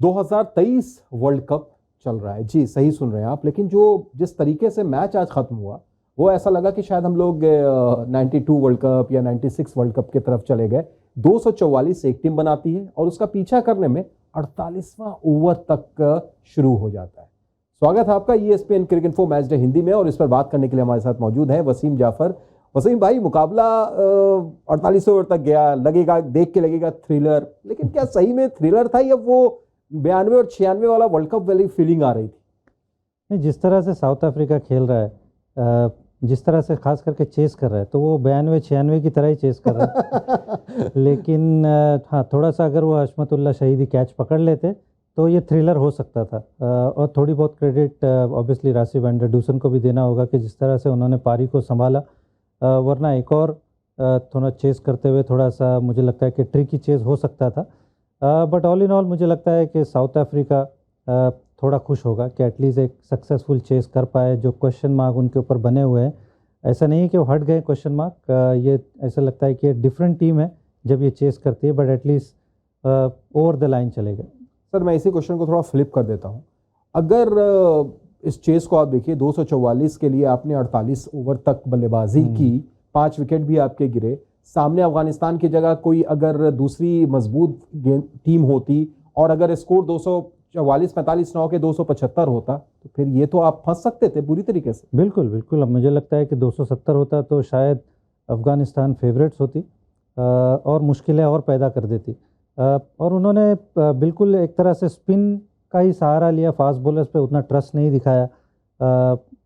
2023 world cup चल रहा है जी, सही सुन रहे हैं आप। लेकिन जो जिस तरीके से मैच आज खत्म हुआ वो ऐसा लगा कि शायद हम लोग 92 वर्ल्ड कप या 96 वर्ल्ड कप की तरफ चले गए। 244 एक टीम बनाती है और उसका पीछा करने में 48वां ओवर तक शुरू हो जाता है। स्वागत है आपका ESPN cricket info match day Hindi में, और इस पर बात करने के लिए हमारे साथ मौजूद है वसीम जाफर। वसीम भाई, मुकाबला 48 ओवर तक गया, लगेगा देख के लगेगा थ्रिलर, लेकिन क्या सही में थ्रिलर था या वो 92 और 96 वाला वर्ल्ड कप वाली फीलिंग आ रही थी? नहीं, जिस तरह से साउथ अफ्रीका खेल रहा है, जिस तरह से खास करके चेस कर रहा है, तो वो 92-96 की तरह ही चेस कर रहा है। लेकिन हाँ, थोड़ा सा अगर वो हशमतुल्लाह शहीदी कैच पकड़ लेते तो ये थ्रिलर हो सकता था। और थोड़ी बहुत credit obviously Rassie van der Dussen को भी देना होगा कि जिस तरह से उन्होंने पारी को संभाला, वरना एक और थोड़ा चेस करते हुए थोड़ा सा मुझे लगता है कि ट्रिकी चेस हो सकता था। बट ऑल इन ऑल मुझे लगता है कि साउथ अफ्रीका थोड़ा खुश होगा कि एटलीस्ट एक सक्सेसफुल चेस कर पाए। जो क्वेश्चन मार्क उनके ऊपर बने हुए हैं, ऐसा नहीं है कि वो हट गए क्वेश्चन मार्क, ये ऐसा लगता है कि डिफरेंट टीम है जब ये चेस करती है, but at least over the line चले गए। सर, मैं इसी क्वेश्चन को थोड़ा फ्लिप कर देता हूँ। अगर इस चेस को आप देखिए, 244 के लिए आपने 48 ओवर तक बल्लेबाजी की, 5 विकेट भी आपके गिरे, सामने अफगानिस्तान की जगह कोई अगर दूसरी मजबूत टीम होती और अगर स्कोर 244-45 9 के 275 होता तो फिर ये तो आप फंस सकते थे पूरी तरीके से। बिल्कुल बिल्कुल। अब मुझे लगता है कि 270 होता तो शायद अफगानिस्तान फेवरेट्स होती और मुश्किलें और पैदा कर देती। और उन्होंने बिल्कुल एक तरह से स्पिन का ही सहारा लिया, फास्ट बॉलर्स पे उतना ट्रस्ट नहीं दिखाया।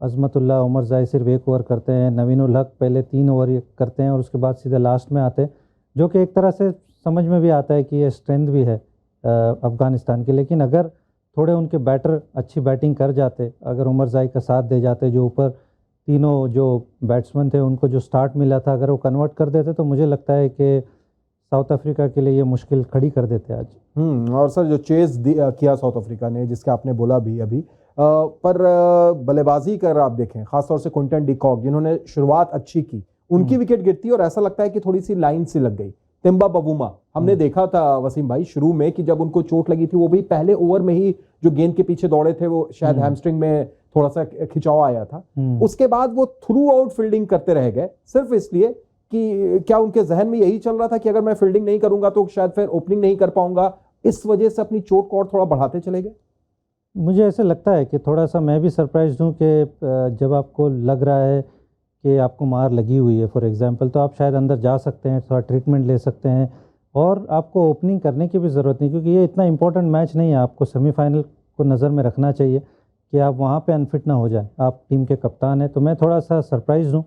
अजमतुल्लाह उमर जाई सिर्फ 1 ओवर करते हैं, नवीन उल हक पहले 3 ओवर करते हैं और उसके बाद सीधे लास्ट में आते हैं, जो कि एक तरह से समझ में भी आता है कि ये स्ट्रेंथ भी है अफ़गानिस्तान की। लेकिन अगर थोड़े उनके बैटर अच्छी बैटिंग कर जाते, अगर उमर जाई का साथ दे जाते, जो ऊपर तीनों जो बैट्समैन थे उनको जो स्टार्ट मिला था, अगर वो कन्वर्ट कर देते तो मुझे लगता है कि साउथ अफ्रीका के लिए ये मुश्किल खड़ी कर देते आज। और सर, जो चेस किया साउथ अफ्रीका ने, जिसके आपने बोला भी अभी, पर बल्लेबाजी कर आप देखें, खासतौर से क्विंटन डी कॉक जिन्होंने शुरुआत अच्छी की, उनकी विकेट गिरती और ऐसा लगता है कि थोड़ी सी लाइन सी लग गई। तिम्बा बवुमा हमने देखा था वसीम भाई शुरू में कि जब उनको चोट लगी थी, वो भी पहले ओवर में ही जो गेंद के पीछे दौड़े थे, वो शायद हैमस्ट्रिंग में थोड़ा सा खिंचाव आया था। उसके बाद वो थ्रू आउट फील्डिंग करते रह गए, सिर्फ इसलिए कि क्या उनके जहन में यही चल रहा था कि अगर मैं फील्डिंग नहीं करूंगा तो शायद फिर ओपनिंग नहीं कर पाऊंगा, इस वजह से अपनी चोट को और थोड़ा बढ़ाते चले गए। मुझे ऐसे लगता है कि थोड़ा सा मैं भी सरप्राइज हूँ कि जब आपको लग रहा है कि आपको मार लगी हुई है फॉर एग्जांपल, तो आप शायद अंदर जा सकते हैं, थोड़ा ट्रीटमेंट ले सकते हैं और आपको ओपनिंग करने की भी ज़रूरत नहीं, क्योंकि ये इतना इंपॉर्टेंट मैच नहीं है। आपको सेमीफाइनल को नज़र में रखना चाहिए कि आप वहाँ पे अनफिट ना हो जाए। आप टीम के कप्तान हैं, तो मैं थोड़ा सा सरप्राइज हूँ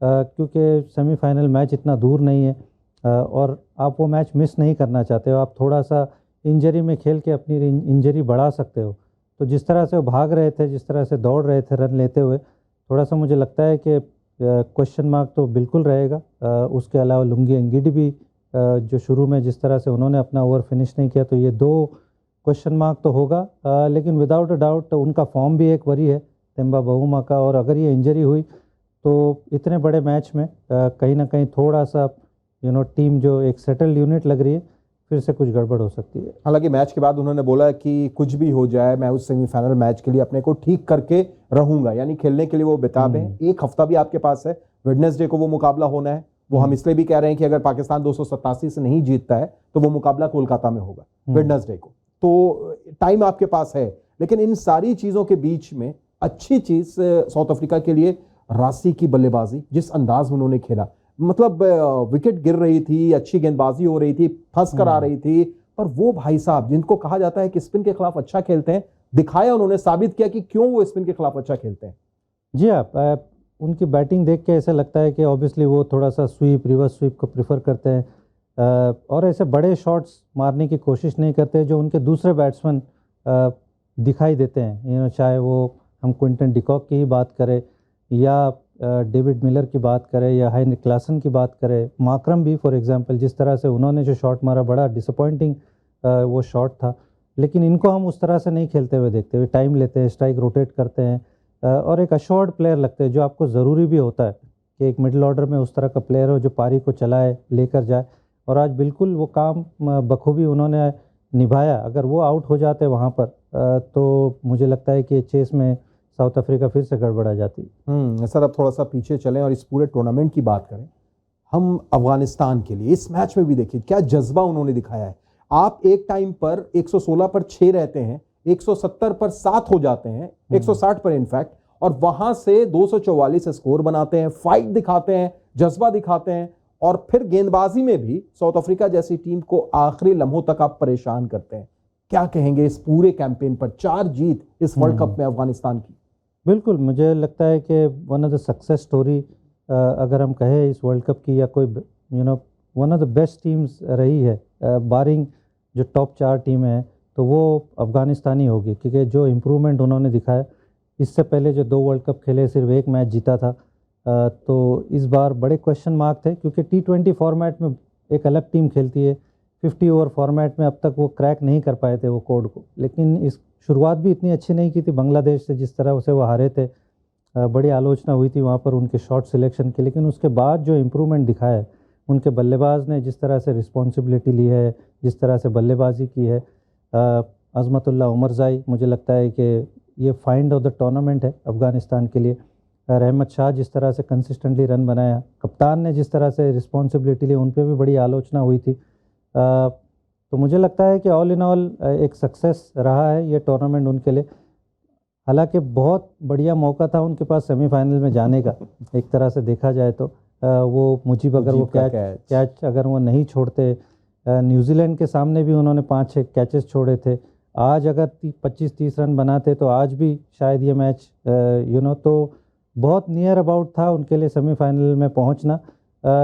क्योंकि सेमीफाइनल मैच इतना दूर नहीं है और आप वो मैच मिस नहीं करना चाहते हो। आप थोड़ा सा इंजरी में खेल के अपनी इंजरी बढ़ा सकते हो। तो जिस तरह से वो भाग रहे थे, जिस तरह से दौड़ रहे थे रन लेते हुए, थोड़ा सा मुझे लगता है कि क्वेश्चन मार्क तो बिल्कुल रहेगा। उसके अलावा लुंगी एंगिडी भी जो शुरू में जिस तरह से उन्होंने अपना ओवर फिनिश नहीं किया, तो ये 2 क्वेश्चन मार्क तो होगा। लेकिन विदाउट अ डाउट उनका फॉर्म भी एक वरी है तिम्बा बवुमा का, और अगर ये इंजरी हुई तो इतने बड़े मैच में कहीं ना कहीं थोड़ा सा टीम जो एक सेटल्ड यूनिट लग रही है, फिर से कुछ गड़बड़ हो सकती है। हालांकि मैच के बाद उन्होंने बोला कि कुछ भी हो जाए मैं उस सेमीफाइनल मैच के लिए अपने को ठीक करके रहूंगा, यानी खेलने के लिए वो बेताब है। 1 हफ्ता भी आपके पास है, वेडनेसडे को वो मुकाबला होना है। वो हम इसलिए भी कह रहे हैं कि अगर पाकिस्तान 287 से नहीं जीतता है तो वो मुकाबला कोलकाता में होगा वेडनेसडे को, तो टाइम आपके पास है। लेकिन इन सारी चीजों के बीच में अच्छी चीज साउथ अफ्रीका के लिए राशि की बल्लेबाजी, जिस अंदाज में उन्होंने खेला, मतलब विकेट गिर रही थी, अच्छी गेंदबाजी हो रही थी, फंस कर आ रही थी, पर वो भाई साहब जिनको कहा जाता है कि स्पिन के खिलाफ अच्छा खेलते हैं, दिखाया उन्होंने, साबित किया कि क्यों वो स्पिन के खिलाफ अच्छा खेलते हैं। जी हाँ, उनकी बैटिंग देख के ऐसा लगता है कि ऑब्वियसली वो थोड़ा सा स्वीप, रिवर्स स्वीप को प्रीफर करते हैं और ऐसे बड़े शॉट्स मारने की कोशिश नहीं करते जो उनके दूसरे बैट्समैन दिखाई देते हैं। चाहे वो हम क्विंटन डी कॉक की ही बात करें या डेविड मिलर की बात करें या हेनरी क्लासन की बात करें, माकरम भी फॉर एग्जांपल, जिस तरह से उन्होंने जो शॉट मारा बड़ा डिसअपॉइंटिंग वो शॉट था। लेकिन इनको हम उस तरह से नहीं खेलते हुए देखते हुए, टाइम लेते हैं, स्ट्राइक रोटेट करते हैं और एक अश्योर्ड प्लेयर लगते हैं, जो आपको ज़रूरी भी होता है कि एक मिडिल ऑर्डर में उस तरह का प्लेयर हो जो पारी को चलाए, लेकर जाए। और आज बिल्कुल वो काम बखूबी उन्होंने निभाया, अगर वो आउट हो जाते वहाँ पर तो मुझे लगता है कि चेस में साउथ अफ्रीका फिर से गड़बड़ा जाती। सर अब थोड़ा सा पीछे चलें और इस पूरे टूर्नामेंट की बात करें। हम अफगानिस्तान के लिए इस मैच में भी देखिए क्या जज्बा उन्होंने दिखाया है। आप एक टाइम पर 116 पर 6 रहते हैं, 170 पर 7 हो जाते हैं, 160 पर इनफैक्ट, और वहां से 244 स्कोर बनाते हैं, फाइट दिखाते हैं, जज्बा दिखाते हैं, और फिर गेंदबाजी में भी साउथ अफ्रीका जैसी टीम को आखिरी लम्हों तक आप परेशान करते हैं। क्या कहेंगे इस पूरे कैंपेन पर, 4 जीत इस वर्ल्ड कप में अफगानिस्तान की? बिल्कुल, मुझे लगता है कि one of the success story अगर हम कहें इस वर्ल्ड कप की, या कोई one of the best teams रही है बारिंग जो टॉप 4 टीमें हैं, तो वो अफगानिस्तानी होगी, क्योंकि जो इम्प्रूवमेंट उन्होंने दिखाया, इससे पहले जो 2 वर्ल्ड कप खेले सिर्फ 1 मैच जीता था, तो इस बार बड़े क्वेश्चन मार्क थे, क्योंकि T20 फॉर्मेट में एक अलग टीम खेलती है, 50 ओवर फॉर्मेट में अब तक वो क्रैक नहीं कर पाए थे वो कोड को। लेकिन इस शुरुआत भी इतनी अच्छी नहीं की थी बांग्लादेश से, जिस तरह से वो हारे थे, बड़ी आलोचना हुई थी वहाँ पर उनके शॉट सिलेक्शन की। लेकिन उसके बाद जो इम्प्रूवमेंट दिखाया है उनके बल्लेबाज ने, जिस तरह से रिस्पॉन्सिबिलिटी ली है, जिस तरह से बल्लेबाजी की है, अज़मतुल्लाह उमरज़ाई मुझे लगता है कि ये फाइंड ऑफ द टूर्नामेंट है अफ़गानिस्तान के लिए। रहमत शाह जिस तरह से कंसिस्टेंटली रन बनाया, कप्तान ने जिस तरह से रिस्पॉन्सिबिलिटी ली, उन पर भी बड़ी आलोचना हुई थी। तो मुझे लगता है कि ऑल इन ऑल एक सक्सेस रहा है ये टूर्नामेंट उनके लिए। हालांकि बहुत बढ़िया मौका था उनके पास सेमीफाइनल में जाने का, एक तरह से देखा जाए तो वो मुजीब अगर वो कैच अगर वो नहीं छोड़ते, न्यूजीलैंड के सामने भी उन्होंने 5-6 कैचेस छोड़े थे, आज अगर 25-30 रन बनाते तो आज भी शायद ये मैच तो बहुत नियर अबाउट था उनके लिए सेमीफाइनल में पहुंचना।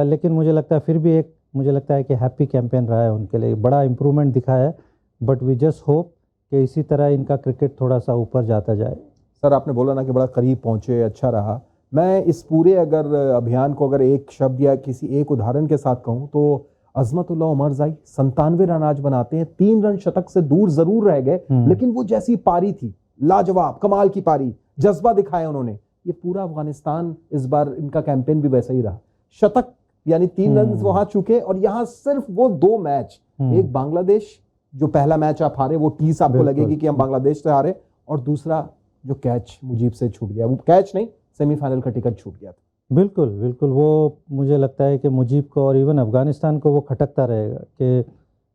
लेकिन मुझे लगता है फिर भी मुझे लगता है कि हैप्पी कैंपेन रहा है उनके लिए, बड़ा इम्प्रूवमेंट दिखाया है। बट वी जस्ट होप कि इसी तरह इनका क्रिकेट थोड़ा सा ऊपर जाता जाए। सर आपने बोला ना कि बड़ा करीब पहुंचे, अच्छा रहा। मैं इस पूरे अगर अभियान को अगर एक शब्द या किसी एक उदाहरण के साथ कहूं तो अज़मतुल्लाह उमरज़ाई 97 रन आज बनाते हैं, 3 रन शतक से दूर जरूर रह गए, लेकिन वो जैसी पारी थी, लाजवाब कमाल की पारी, जज्बा दिखाया उन्होंने। ये पूरा अफगानिस्तान इस बार इनका कैंपेन भी वैसा ही रहा, शतक यानी 3 रन वहां चुके, और यहां सिर्फ वो 2 मैच, एक बांग्लादेश जो पहला मैच आप हारे, वो टीस आपको लगेगी कि हम बांग्लादेश से हारे, और दूसरा जो कैच मुजीब से छूट गया, वो कैच नहीं सेमीफाइनल का टिकट छूट गया था। बिल्कुल बिल्कुल, वो मुझे लगता है कि मुजीब को और इवन अफगानिस्तान को वो खटकता रहेगा कि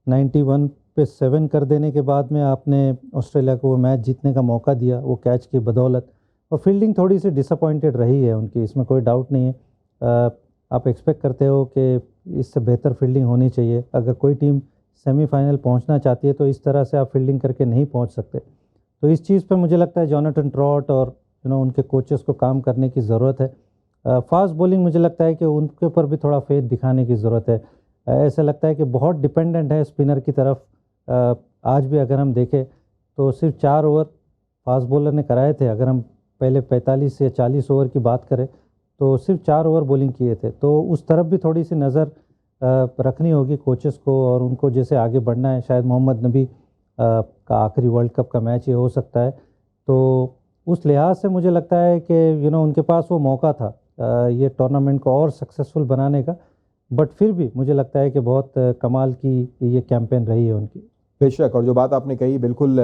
91 पे 7 कर देने के बाद में आपने ऑस्ट्रेलिया को वो मैच जीतने का मौका दिया, वो कैच की बदौलत। और फील्डिंग थोड़ी सी डिसअपॉइंटेड रही है उनकी, इसमें कोई डाउट नहीं है। आप एक्सपेक्ट करते हो कि इससे बेहतर फील्डिंग होनी चाहिए। अगर कोई टीम सेमीफाइनल पहुंचना चाहती है तो इस तरह से आप फील्डिंग करके नहीं पहुंच सकते। तो इस चीज़ पे मुझे लगता है जोनाथन ट्रॉट और उनके कोचेस को काम करने की ज़रूरत है। फास्ट बॉलिंग मुझे लगता है कि उनके ऊपर भी थोड़ा फेथ दिखाने की ज़रूरत है। ऐसा लगता है कि बहुत डिपेंडेंट है स्पिनर की तरफ। आज भी अगर हम देखें तो सिर्फ 4 ओवर फास्ट बॉलर ने कराए थे। अगर हम पहले 45 या 40 ओवर की बात करें तो सिर्फ 4 ओवर बॉलिंग किए थे। तो उस तरफ भी थोड़ी सी नज़र रखनी होगी कोचेस को, और उनको जैसे आगे बढ़ना है। शायद मोहम्मद नबी का आखिरी वर्ल्ड कप का मैच ये हो सकता है, तो उस लिहाज से मुझे लगता है कि उनके पास वो मौका था ये टूर्नामेंट को और सक्सेसफुल बनाने का। बट फिर भी मुझे लगता है कि बहुत कमाल की ये कैंपेन रही है उनकी। बेशक, और जो बात आपने कही बिल्कुल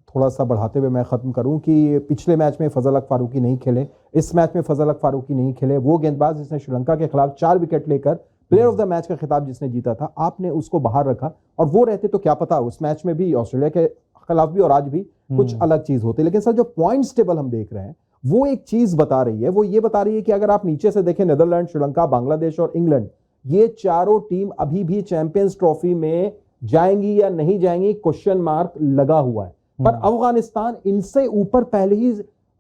थोड़ा सा बढ़ाते हुए मैं ख़त्म करूं कि पिछले मैच में फजल हक फारूकी नहीं खेले, इस मैच में फजल हक फारूकी नहीं खेले। वो गेंदबाज जिसने श्रीलंका के खिलाफ 4 विकेट लेकर प्लेयर ऑफ द मैच का खिताब जिसने जीता था, आपने उसको बाहर रखा, और वो रहते तो क्या पता उस मैच में भी ऑस्ट्रेलिया के खिलाफ भी और आज भी कुछ अलग चीज होती। लेकिन सर जो पॉइंट्स टेबल हम देख रहे हैं वो एक चीज बता रही है, वो ये बता रही है कि अगर आप नीचे से देखें, नीदरलैंड, श्रीलंका, बांग्लादेश और इंग्लैंड, ये चारों टीम अभी भी चैंपियंस ट्रॉफी में जाएंगी या नहीं जाएंगी, क्वेश्चन मार्क लगा हुआ है। पर अफगानिस्तान इनसे ऊपर पहले ही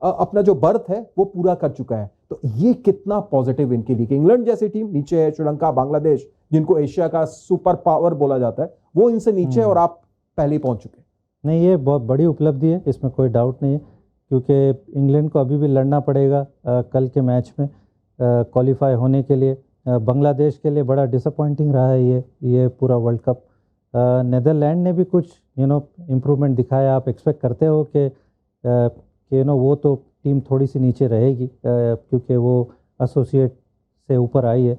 अपना जो बर्थ है वो पूरा कर चुका है। तो ये कितना पॉजिटिव इनके लिए कि इंग्लैंड जैसी टीम नीचे है, श्रीलंका, बांग्लादेश जिनको एशिया का सुपर पावर बोला जाता है, वो इनसे नीचे है और आप पहले ही पहुंच चुके हैं। नहीं, ये बहुत बड़ी उपलब्धि है, इसमें कोई डाउट नहीं है, क्योंकि इंग्लैंड को अभी भी लड़ना पड़ेगा कल के मैच में क्वालिफाई होने के लिए। बांग्लादेश के लिए बड़ा डिसअपॉइंटिंग रहा है ये पूरा वर्ल्ड कप। नीदरलैंड ने भी कुछ इम्प्रूवमेंट दिखाया। आप एक्सपेक्ट करते हो कि वो तो टीम थोड़ी सी नीचे रहेगी क्योंकि वो एसोसिएट से ऊपर आई है।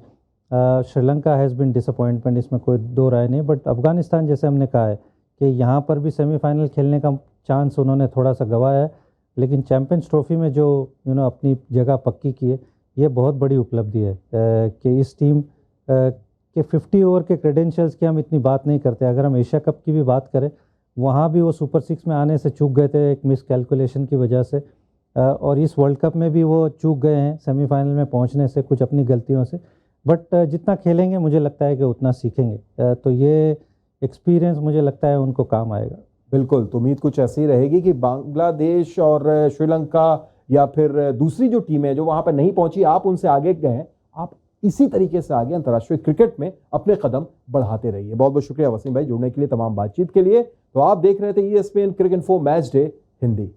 श्रीलंका हैज़ बिन डिसअपॉइंटमेंट, इसमें कोई दो राय नहीं। बट अफगानिस्तान जैसे हमने कहा है कि यहाँ पर भी सेमीफाइनल खेलने का चांस उन्होंने थोड़ा सा गंवाया है, लेकिन चैम्पियंस ट्रॉफी में जो अपनी जगह पक्की की है, ये बहुत बड़ी उपलब्धि है कि इस टीम के 50 ओवर के क्रेडेंशियल्स की हम इतनी बात नहीं करते। अगर हम एशिया कप की भी बात करें, वहाँ भी वो सुपर 6 में आने से चूक गए थे एक मिस कैलकुलेशन की वजह से, और इस वर्ल्ड कप में भी वो चूक गए हैं सेमीफाइनल में पहुँचने से कुछ अपनी गलतियों से। बट जितना खेलेंगे मुझे लगता है कि उतना सीखेंगे, तो ये एक्सपीरियंस मुझे लगता है उनको काम आएगा। बिल्कुल, तो उम्मीद कुछ ऐसी रहेगी कि बांग्लादेश और श्रीलंका या फिर दूसरी जो टीमें जो वहां पर नहीं पहुंची, आप उनसे आगे गए, आप इसी तरीके से आगे अंतर्राष्ट्रीय क्रिकेट में अपने कदम बढ़ाते रहिए। बहुत बहुत शुक्रिया वसीम भाई जुड़ने के लिए, तमाम बातचीत के लिए। तो आप देख रहे थे ESPN cricket info match day Hindi.